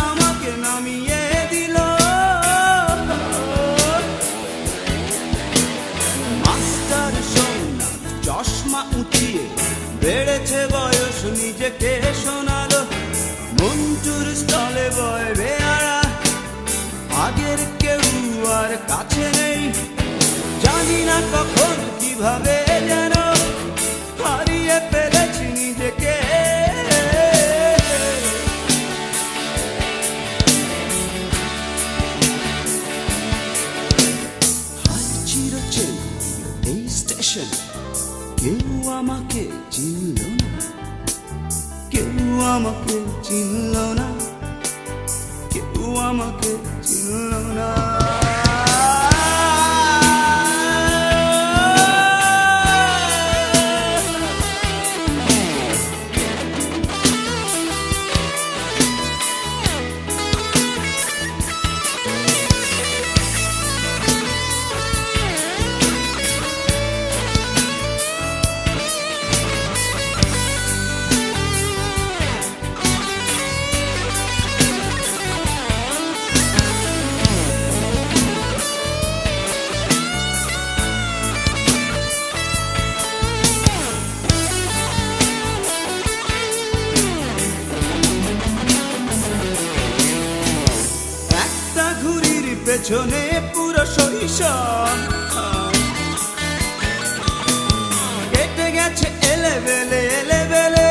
আমাকে নামিয়ে দিল। মাস্টার সোমনাথ চশমা উঠিয়ে বেড়েছে বয়স নিজেকে শোনালো। মন্টুর স্থলে বয় বেয়ারা, আগের কেউ আর কাছে নেই। জানি না কখন কিভাবে যেন হারিয়ে ফেলেছি নিজেকে। এই স্টেশন কেউ আমাকে চিনল না, কেউ আমাকে চিনল না, কেউ আমাকে চিনল না। পেছনে পুরো শৈশব কেটে গেছে এলেবেলে এলেবেলে।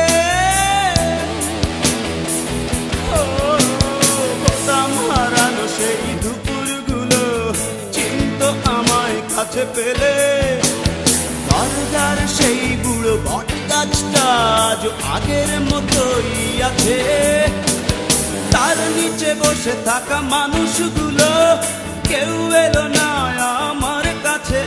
হতাম হারানো সেই দুপুরগুলো, চিনতো আমায় কাছে পেলে। দরজার সেই বুড়ো বট গাছটা আজ আগের মতোই আছে। তার নিচে বসে থাকা মানুষগুলো কেউ এলো না আমার কাছে।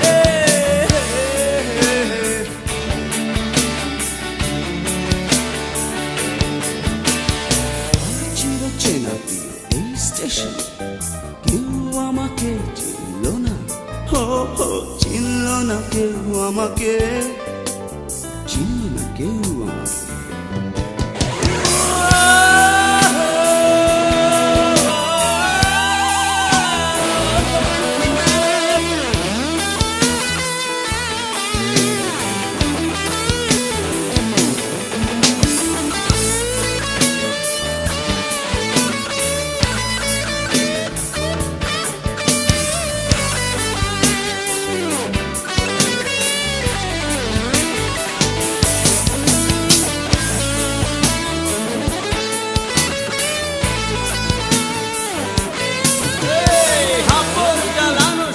চিরচেনা প্রিয় এই স্টেশন কেউ আমাকে চিনল না, চিনল না কেউ আমাকে, চিনল না কেউ আমাকে।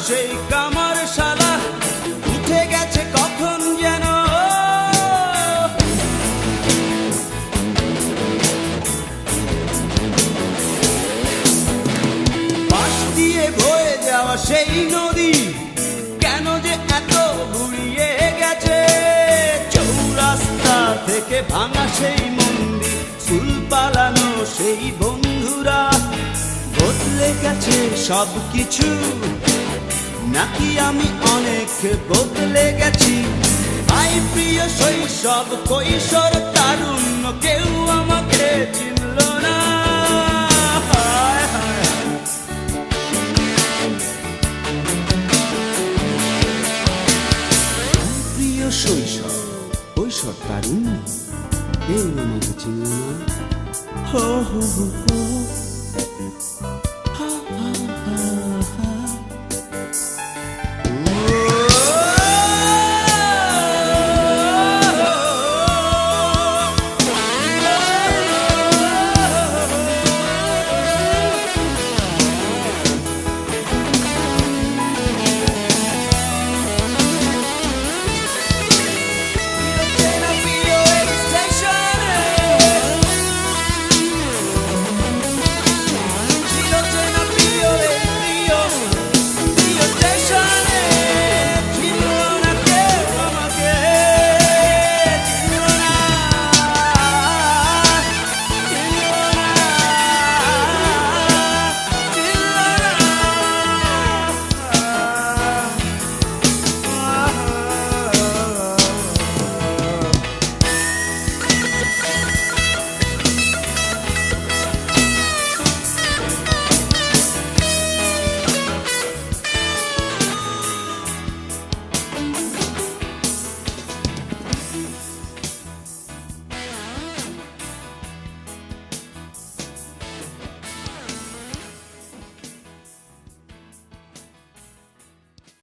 সেই কামার শালা উঠে গেছে কখন যেন। পাশ দিয়ে বয়ে যাওয়া সেই নদী কেন যে এত ঘুরিয়ে গেছে। চৌরাস্তা থেকে ভাঙা সেই মন্দির, চুল পালানো সেই বন্ধুরা, বদলে গেছে সব কিছু নাকি আমি অনেক বদলে গেছি। আই প্রিয় শৈশব কৈশোর তারুণ্য কেউ আমাকে চিনল না। প্রিয় শৈশব কৈশোর তারুণ্য কেউ আমাকে চিনল না।